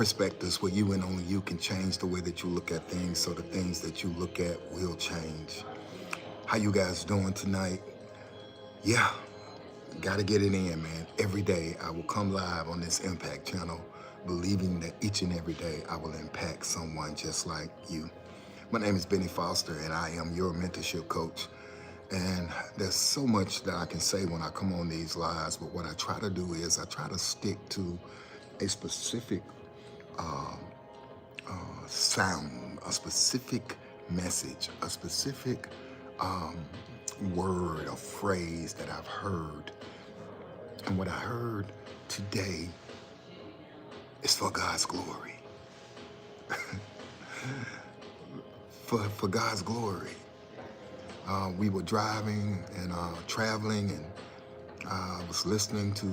perspectives where you and only you can change the way that you look at things, so the things that you look at will change. How you guys doing tonight? Yeah, gotta get it in, man. Every day I will come live on this Impact channel, believing that each and every day I will impact someone just like you. My name is Bennie Foster, and I am your mentorship coach. And there's so much that I can say when I come on these lives, but what I try to do is I try to stick to a specific sound, a specific message, a specific word or phrase that I've heard. And what I heard today is for God's glory. for God's glory. We were driving and traveling, and I was listening to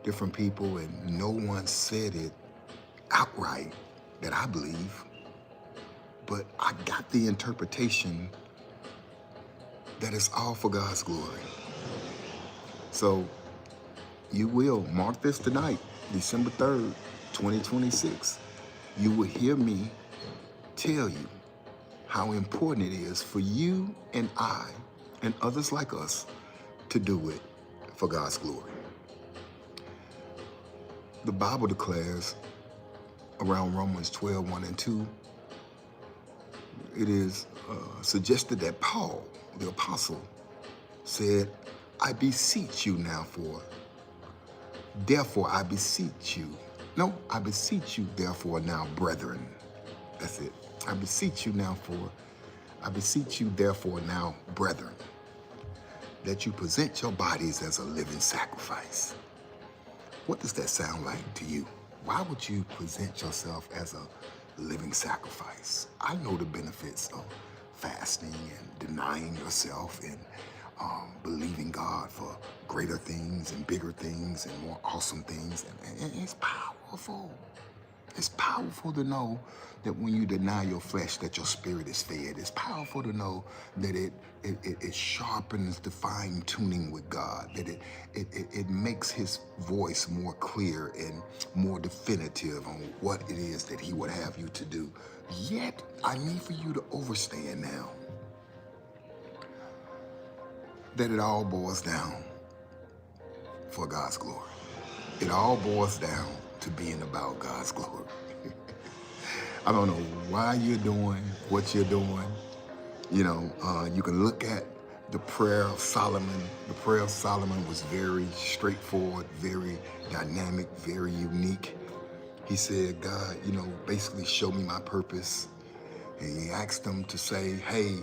different people, and no one said it outright that I believe, but I got the interpretation that it's all for God's glory. So you will mark this tonight, December 3rd, 2026. You will hear me tell you how important it is for you and I and others like us to do it for God's glory. The Bible declares around Romans 12, 1 and 2, it is suggested that Paul, the apostle, said, I beseech you now therefore I beseech you. No, I beseech you therefore now, brethren. That's it. I beseech you therefore now, brethren, that you present your bodies as a living sacrifice. What does that sound like to you? Why would you present yourself as a living sacrifice? I know the benefits of fasting and denying yourself and believing God for greater things and bigger things and more awesome things. And it's powerful. It's powerful to know that when you deny your flesh, that your spirit is fed. It's powerful to know that it sharpens the fine tuning with God, that it makes his voice more clear and more definitive on what it is that he would have you to do. Yet, I need for you to understand now that it all boils down for God's glory. It all boils down to being about God's glory. I don't know why you're doing what you're doing. You know, you can look at the prayer of Solomon. The prayer of Solomon was very straightforward, very dynamic, very unique. He said, God, you know, basically show me my purpose. And he asked him to say, hey,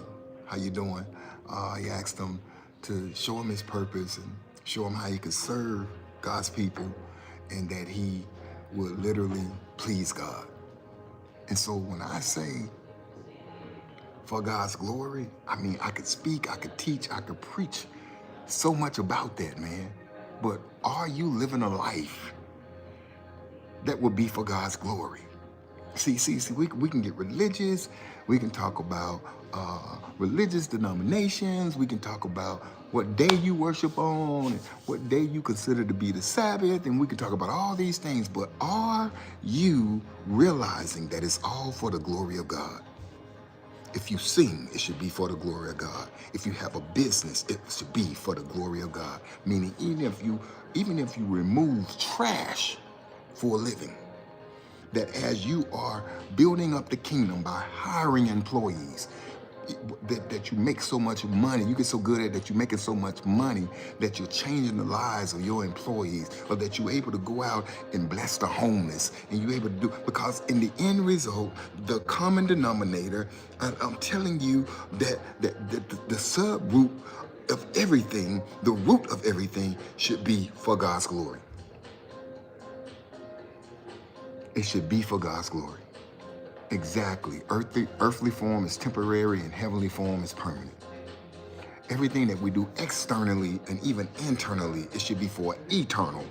how you doing? He asked him to show him his purpose and show him how he could serve God's people and that he would literally please God. And so when I say for God's glory, I mean, I could speak, I could teach, I could preach so much about that, man. But are you living a life that would be for God's glory? See, we can get religious. We can talk about religious denominations. We can talk about what day you worship on and what day you consider to be the Sabbath. And we can talk about all these things. But are you realizing that it's all for the glory of God? If you sing, it should be for the glory of God. If you have a business, it should be for the glory of God. Meaning, even if you remove trash for a living, that as you are building up the kingdom by hiring employees, that you make so much money, you get so good at it that you're making so much money that you're changing the lives of your employees, or that you're able to go out and bless the homeless, and you're able to do, because in the end result, the common denominator, I'm telling you that the sub-root of everything, the root of everything should be for God's glory. It should be for God's glory. Exactly. Earthly form is temporary and heavenly form is permanent. Everything that we do externally and even internally, it should be for eternal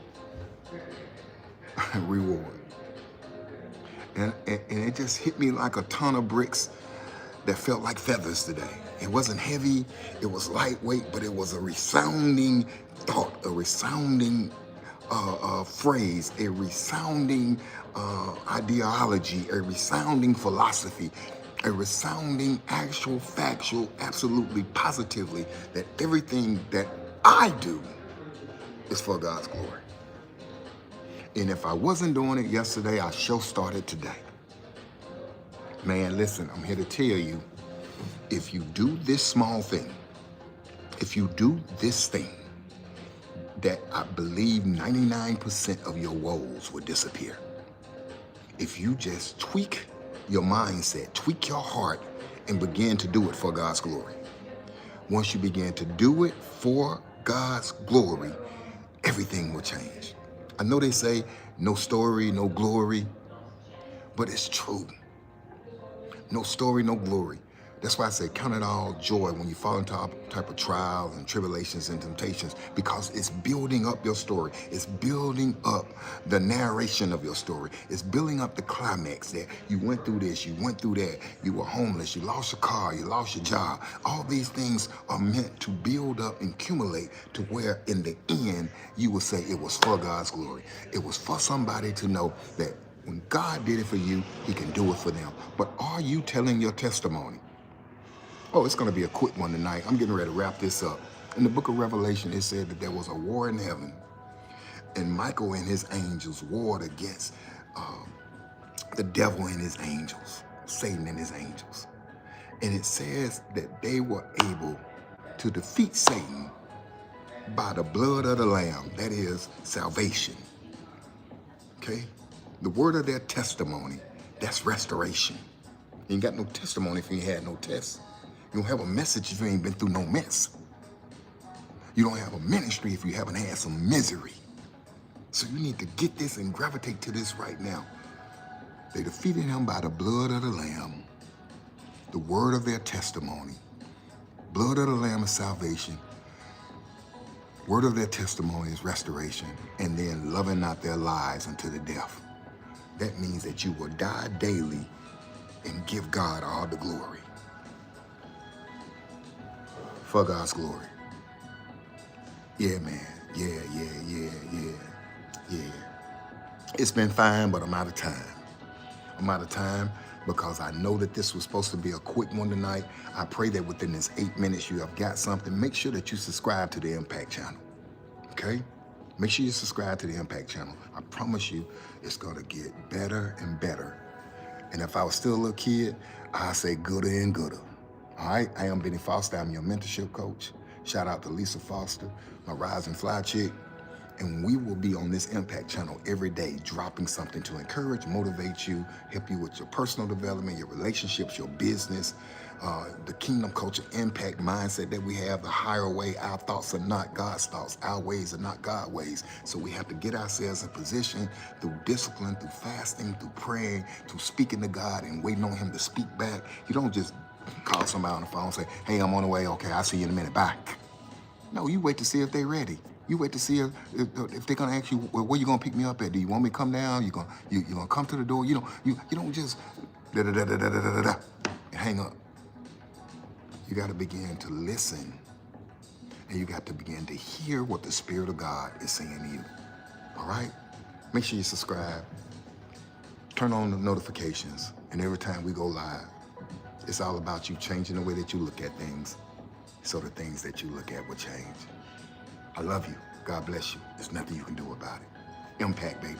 reward. And it just hit me like a ton of bricks that felt like feathers today. It wasn't heavy, it was lightweight, but it was a resounding thought, a resounding phrase, a resounding ideology, a resounding philosophy, a resounding actual, factual, absolutely, positively, that everything that I do is for God's glory. And if I wasn't doing it yesterday, I sure started today. Man, listen, I'm here to tell you, if you do this small thing, if you do this thing, that I believe 99% of your woes will disappear. If you just tweak your mindset, tweak your heart, and begin to do it for God's glory. Once you begin to do it for God's glory, everything will change. I know they say no story, no glory, but it's true. No story, no glory. That's why I say count it all joy when you fall into all type of trials and tribulations and temptations, because it's building up your story. It's building up the narration of your story. It's building up the climax that you went through this, you went through that, you were homeless, you lost your car, you lost your job. All these things are meant to build up and accumulate to where in the end you will say it was for God's glory. It was for somebody to know that when God did it for you, he can do it for them. But are you telling your testimony? Oh, it's going to be a quick one tonight. I'm getting ready to wrap this up. In the book of Revelation, it said that there was a war in heaven, and Michael and his angels warred against the devil and his angels, Satan and his angels. And it says that they were able to defeat Satan by the blood of the Lamb, that is salvation. Okay? The word of their testimony, that's restoration. You ain't got no testimony if you ain't had no test. You don't have a message if you ain't been through no mess. You don't have a ministry if you haven't had some misery. So you need to get this and gravitate to this right now. They defeated him by the blood of the Lamb, the word of their testimony. Blood of the Lamb is salvation. Word of their testimony is restoration. And then loving not their lives unto the death. That means that you will die daily and give God all the glory. For God's glory. Yeah, man. Yeah. It's been fine, but I'm out of time. I'm out of time because I know that this was supposed to be a quick one tonight. I pray that within this 8 minutes you have got something. Make sure that you subscribe to the Impact channel, okay? Make sure you subscribe to the Impact channel. I promise you it's gonna get better and better. And if I was still a little kid, I'd say gooder and gooder. All right, I am Bennie Foster. I'm your mentorship coach. Shout out to Lisa Foster, my Rise and Fly chick. And we will be on this Impact channel every day, dropping something to encourage, motivate you, help you with your personal development, your relationships, your business, the kingdom culture impact mindset that we have, the higher way. Our thoughts are not God's thoughts. Our ways are not God's ways. So we have to get ourselves in position through discipline, through fasting, through praying, through speaking to God and waiting on him to speak back. You don't just call somebody on the phone and say, hey, I'm on the way. Okay, I'll see you in a minute. Bye. No, you wait to see if they're ready. You wait to see if they're gonna ask you, well, where you gonna pick me up at? Do you want me to come down? You gonna come to the door? You don't just hang up. You got to begin to listen, and you got to begin to hear what the Spirit of God is saying to you. All right? Make sure you subscribe. Turn on the notifications, and every time we go live, it's all about you changing the way that you look at things, so the things that you look at will change. I love you. God bless you. There's nothing you can do about it. Impact, baby.